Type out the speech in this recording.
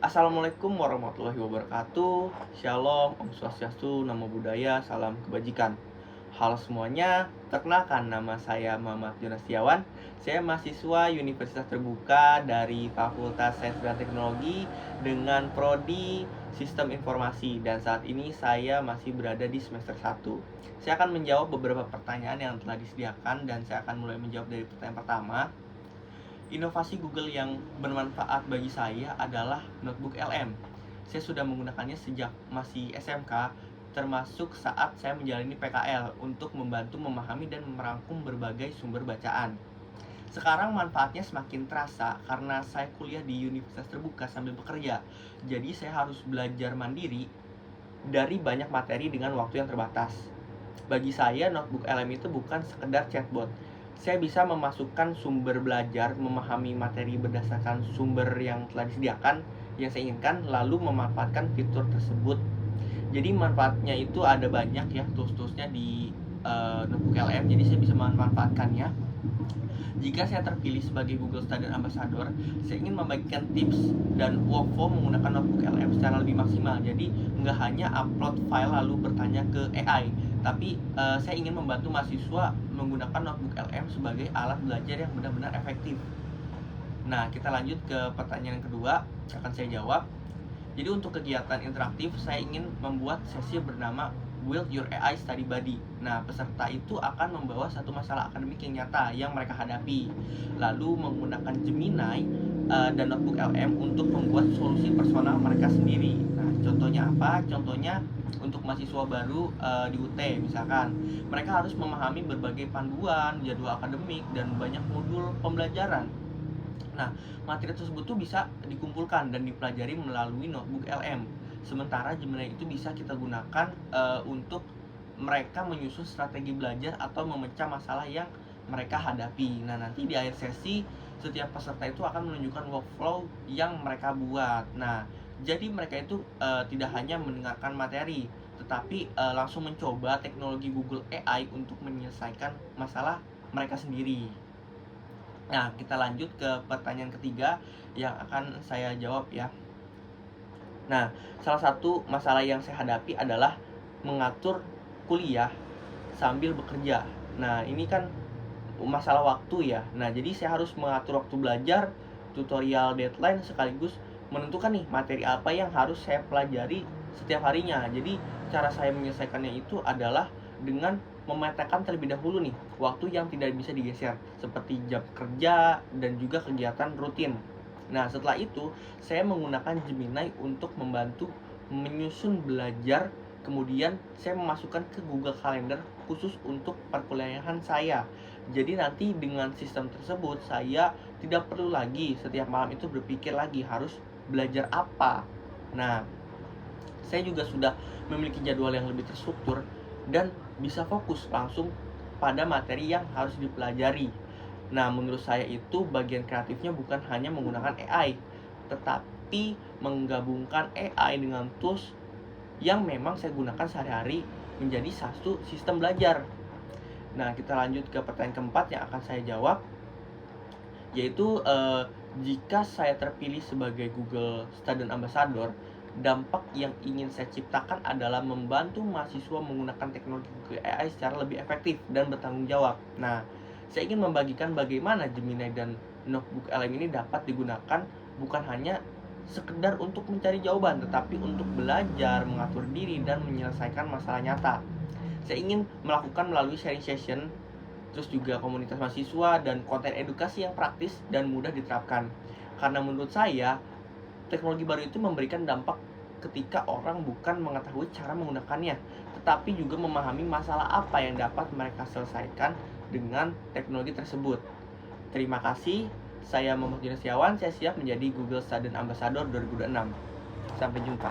Assalamualaikum warahmatullahi wabarakatuh. Shalom, Om Swastiastu, Namo Buddhaya, Salam Kebajikan. Halo semuanya, perkenalkan nama saya Muhammad Jonas Setiawan. Saya mahasiswa Universitas Terbuka dari Fakultas Sains dan Teknologi dengan prodi Sistem Informasi, dan saat ini saya masih berada di semester 1. Saya akan menjawab beberapa pertanyaan yang telah disediakan, dan saya akan mulai menjawab dari pertanyaan pertama. Inovasi Google yang bermanfaat bagi saya adalah notebook LM. Saya sudah menggunakannya sejak masih SMK, termasuk saat saya menjalani PKL untuk membantu memahami dan merangkum berbagai sumber bacaan. Sekarang manfaatnya semakin terasa karena saya kuliah di Universitas Terbuka sambil bekerja. Jadi saya harus belajar mandiri dari banyak materi dengan waktu yang terbatas. Bagi saya, notebook LM itu bukan sekedar chatbot. Saya bisa memasukkan sumber belajar, memahami materi berdasarkan sumber yang telah disediakan yang saya inginkan, lalu memanfaatkan fitur tersebut. Jadi manfaatnya itu ada banyak ya, tools-toolsnya di notebook LM. Jadi saya bisa memanfaatkannya. Jika saya terpilih sebagai Google Student Ambassador, saya ingin membagikan tips dan workflow menggunakan notebook LM secara lebih maksimal. Jadi nggak hanya upload file lalu bertanya ke AI, tapi saya ingin membantu mahasiswa menggunakan notebook LM sebagai alat belajar yang benar-benar efektif. Nah, kita lanjut ke pertanyaan yang kedua, akan saya jawab. Jadi untuk kegiatan interaktif, saya ingin membuat sesi bernama Build Your AI Study Buddy. Nah, peserta itu akan membawa satu masalah akademik yang nyata yang mereka hadapi, lalu menggunakan Gemini dan notebook LM untuk membuat solusi personal mereka sendiri. Nah, contohnya apa? Contohnya untuk mahasiswa baru di UT misalkan, mereka harus memahami berbagai panduan, jadwal akademik, dan banyak modul pembelajaran. Nah, materi tersebut tuh bisa dikumpulkan dan dipelajari melalui notebook LM. Sementara Gemini itu bisa kita gunakan untuk mereka menyusun strategi belajar atau memecah masalah yang mereka hadapi. Nah, nanti di akhir sesi setiap peserta itu akan menunjukkan workflow yang mereka buat. Nah, jadi mereka itu tidak hanya mendengarkan materi, tetapi langsung mencoba teknologi Google AI untuk menyelesaikan masalah mereka sendiri. Nah, kita lanjut ke pertanyaan ketiga yang akan saya jawab ya. Nah, salah satu masalah yang saya hadapi adalah mengatur kuliah sambil bekerja. Nah, ini kan masalah waktu ya. Nah, jadi saya harus mengatur waktu belajar, tutorial, deadline, sekaligus menentukan nih materi apa yang harus saya pelajari setiap harinya. Jadi, cara saya menyelesaikannya itu adalah dengan memetakan terlebih dahulu nih waktu yang tidak bisa digeser, seperti jam kerja dan juga kegiatan rutin. Nah, setelah itu saya menggunakan Gemini untuk membantu menyusun belajar. Kemudian saya memasukkan ke Google Calendar khusus untuk perkuliahan saya. Jadi nanti dengan sistem tersebut saya tidak perlu lagi setiap malam itu berpikir lagi harus belajar apa. Nah, saya juga sudah memiliki jadwal yang lebih terstruktur dan bisa fokus langsung pada materi yang harus dipelajari. Nah, menurut saya itu bagian kreatifnya bukan hanya menggunakan AI, tetapi menggabungkan AI dengan tools yang memang saya gunakan sehari-hari menjadi satu sistem belajar. Nah, kita lanjut ke pertanyaan keempat yang akan saya jawab, yaitu jika saya terpilih sebagai Google Student Ambassador, dampak yang ingin saya ciptakan adalah membantu mahasiswa menggunakan teknologi Google AI secara lebih efektif dan bertanggung jawab. Nah, saya ingin membagikan bagaimana Gemini dan notebook LM ini dapat digunakan bukan hanya sekedar untuk mencari jawaban, tetapi untuk belajar, mengatur diri, dan menyelesaikan masalah nyata. Saya ingin melakukan melalui sharing session, terus juga komunitas mahasiswa, dan konten edukasi yang praktis dan mudah diterapkan. Karena menurut saya, teknologi baru itu memberikan dampak ketika orang bukan mengetahui cara menggunakannya, tetapi juga memahami masalah apa yang dapat mereka selesaikan dengan teknologi tersebut. Terima kasih, saya Muhammad Jonas Setiawan, saya siap menjadi Google Student Ambassador 2026. Sampai jumpa.